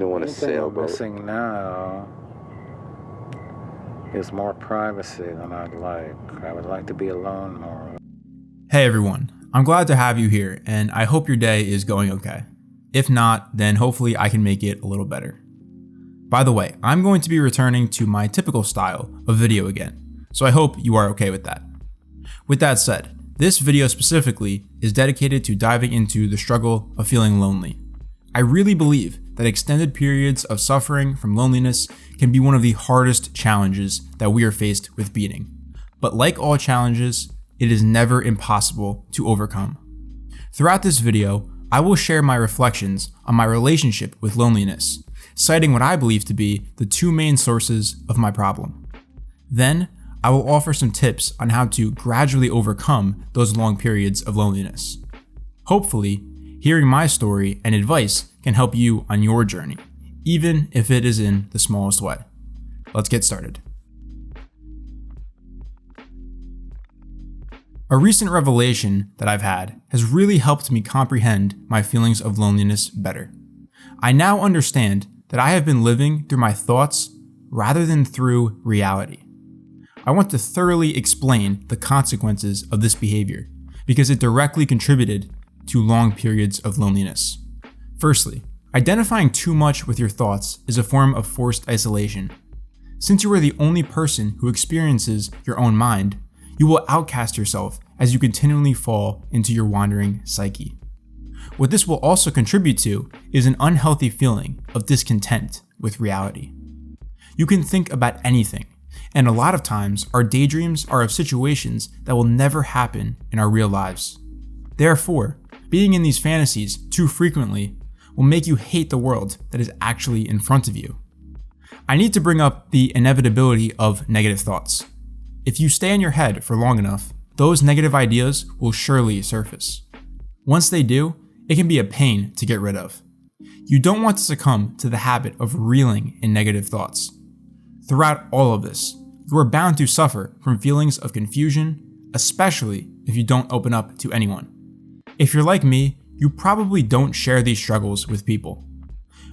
don't want a Only thing I'm sailboat. missing now is more privacy than I'd like. I would like to be alone more. Hey everyone, I'm glad to have you here, and I hope your day is going okay. If not, then hopefully I can make it a little better. By the way, I'm going to be returning to my typical style of video again, so I hope you are okay with that. With that said, this video specifically is dedicated to diving into the struggle of feeling lonely. I really believe that extended periods of suffering from loneliness can be one of the hardest challenges that we are faced with beating. But like all challenges, it is never impossible to overcome. Throughout this video, I will share my reflections on my relationship with loneliness, citing what I believe to be the two main sources of my problem. Then, I will offer some tips on how to gradually overcome those long periods of loneliness. Hopefully, hearing my story and advice can help you on your journey, even if it is in the smallest way. Let's get started. A recent revelation that I've had has really helped me comprehend my feelings of loneliness better. I now understand that I have been living through my thoughts rather than through reality. I want to thoroughly explain the consequences of this behavior because it directly contributed to long periods of loneliness. Firstly, identifying too much with your thoughts is a form of forced isolation. Since you are the only person who experiences your own mind, you will outcast yourself as you continually fall into your wandering psyche. What this will also contribute to is an unhealthy feeling of discontent with reality. You can think about anything, and a lot of times our daydreams are of situations that will never happen in our real lives. Therefore, being in these fantasies too frequently will make you hate the world that is actually in front of you. I need to bring up the inevitability of negative thoughts. If you stay in your head for long enough, those negative ideas will surely surface. Once they do, it can be a pain to get rid of. You don't want to succumb to the habit of reeling in negative thoughts. Throughout all of this, you are bound to suffer from feelings of confusion, especially if you don't open up to anyone. If you're like me, you probably don't share these struggles with people.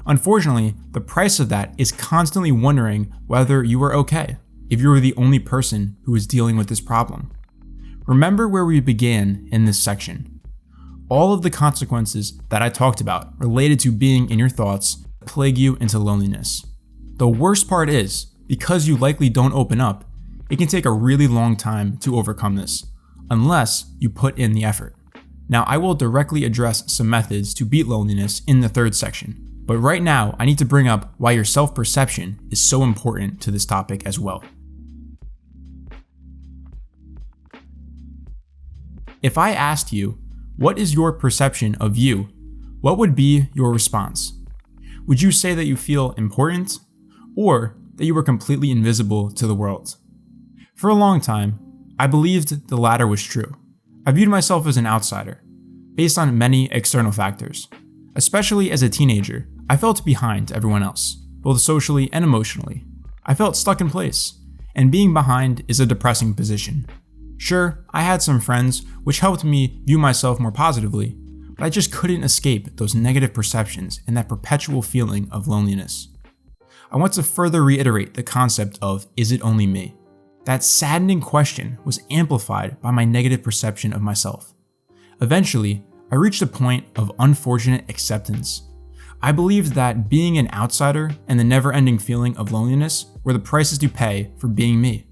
Unfortunately, the price of that is constantly wondering whether you are okay if you are the only person who is dealing with this problem. Remember where we began in this section. All of the consequences that I talked about related to being in your thoughts plague you into loneliness. The worst part is, because you likely don't open up, it can take a really long time to overcome this, unless you put in the effort. Now, I will directly address some methods to beat loneliness in the third section, but right now I need to bring up why your self-perception is so important to this topic as well. If I asked you, what is your perception of you, what would be your response? Would you say that you feel important, or that you were completely invisible to the world? For a long time, I believed the latter was true. I viewed myself as an outsider, based on many external factors. Especially as a teenager, I felt behind everyone else, both socially and emotionally. I felt stuck in place, and being behind is a depressing position. Sure, I had some friends which helped me view myself more positively, but I just couldn't escape those negative perceptions and that perpetual feeling of loneliness. I want to further reiterate the concept of, is it only me? That saddening question was amplified by my negative perception of myself. Eventually, I reached a point of unfortunate acceptance. I believed that being an outsider and the never-ending feeling of loneliness were the prices to pay for being me.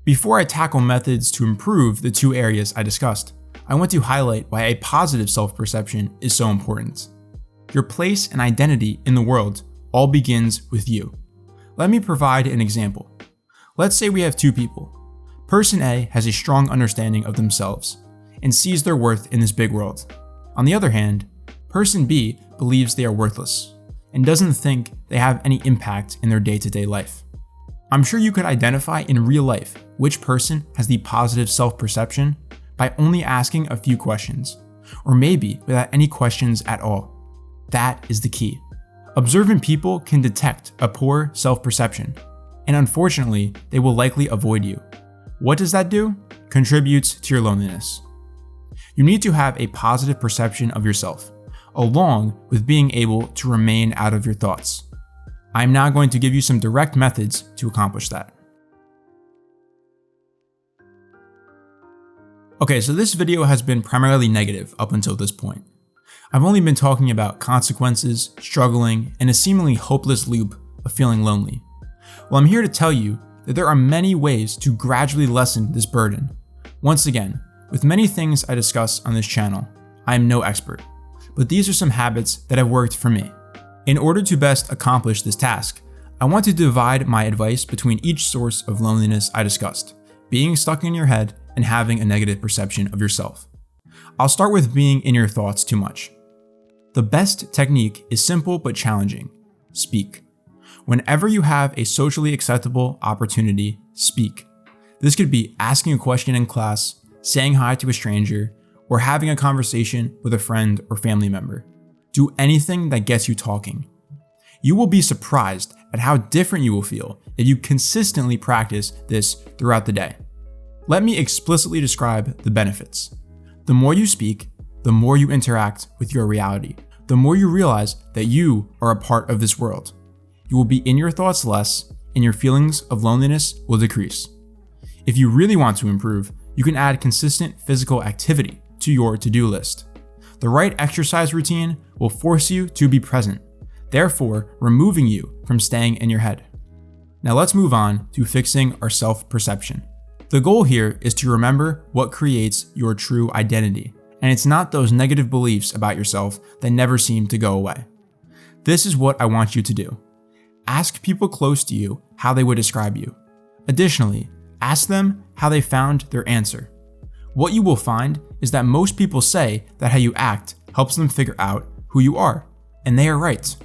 Before I tackle methods to improve the two areas I discussed, I want to highlight why a positive self-perception is so important. Your place and identity in the world all begins with you. Let me provide an example. Let's say we have two people. Person A has a strong understanding of themselves and sees their worth in this big world. On the other hand, Person B believes they are worthless and doesn't think they have any impact in their day-to-day life. I'm sure you could identify in real life which person has the positive self-perception by only asking a few questions, or maybe without any questions at all. That is the key. Observant people can detect a poor self-perception, and unfortunately, they will likely avoid you. What does that do? Contributes to your loneliness. You need to have a positive perception of yourself. along with being able to remain out of your thoughts. I'm now going to give you some direct methods to accomplish that. Okay, so this video has been primarily negative up until this point. I've only been talking about consequences, struggling, and a seemingly hopeless loop of feeling lonely. Well, I'm here to tell you that there are many ways to gradually lessen this burden. Once again, with many things I discuss on this channel, I am no expert, but these are some habits that have worked for me. In order to best accomplish this task, I want to divide my advice between each source of loneliness I discussed, being stuck in your head and having a negative perception of yourself. I'll start with being in your thoughts too much. The best technique is simple but challenging. Speak. Whenever you have a socially acceptable opportunity, speak. This could be asking a question in class, saying hi to a stranger, or having a conversation with a friend or family member. Do anything that gets you talking. You will be surprised at how different you will feel if you consistently practice this throughout the day. Let me explicitly describe the benefits. The more you speak, the more you interact with your reality, the more you realize that you are a part of this world. You will be in your thoughts less, and your feelings of loneliness will decrease. If you really want to improve, you can add consistent physical activity to your to-do list. The right exercise routine will force you to be present, therefore removing you from staying in your head. Now let's move on to fixing our self-perception. The goal here is to remember what creates your true identity, and it's not those negative beliefs about yourself that never seem to go away. This is what I want you to do. Ask people close to you how they would describe you. Additionally, ask them how they found their answer. What you will find is that most people say that how you act helps them figure out who you are, and they are right.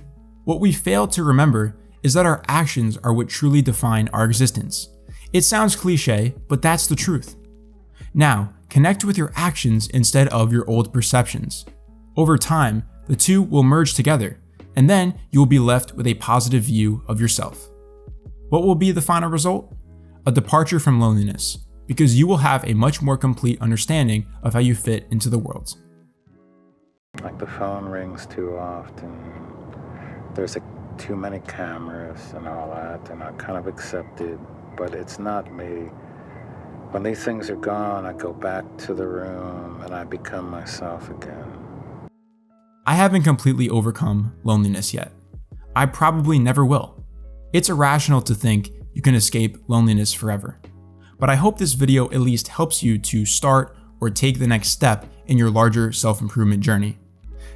What we fail to remember is that our actions are what truly define our existence. It sounds cliche, but that's the truth. Now, connect with your actions instead of your old perceptions. Over time, the two will merge together, and then you will be left with a positive view of yourself. What will be the final result? A departure from loneliness, because you will have a much more complete understanding of how you fit into the world. Like the phone rings too often, there's too many cameras and all that, and I kind of accept it, but it's not me. When these things are gone, I go back to the room and I become myself again. I haven't completely overcome loneliness yet. I probably never will. It's irrational to think you can escape loneliness forever. But I hope this video at least helps you to start or take the next step in your larger self-improvement journey.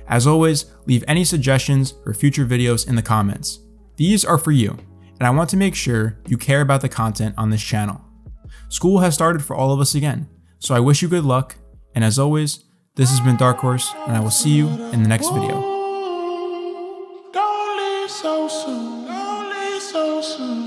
As always, leave any suggestions for future videos in the comments. These are for you, and I want to make sure you care about the content on this channel. School has started for all of us again, so I wish you good luck, and as always, this has been Dark Horse, and I will see you in the next video. Don't leave so soon.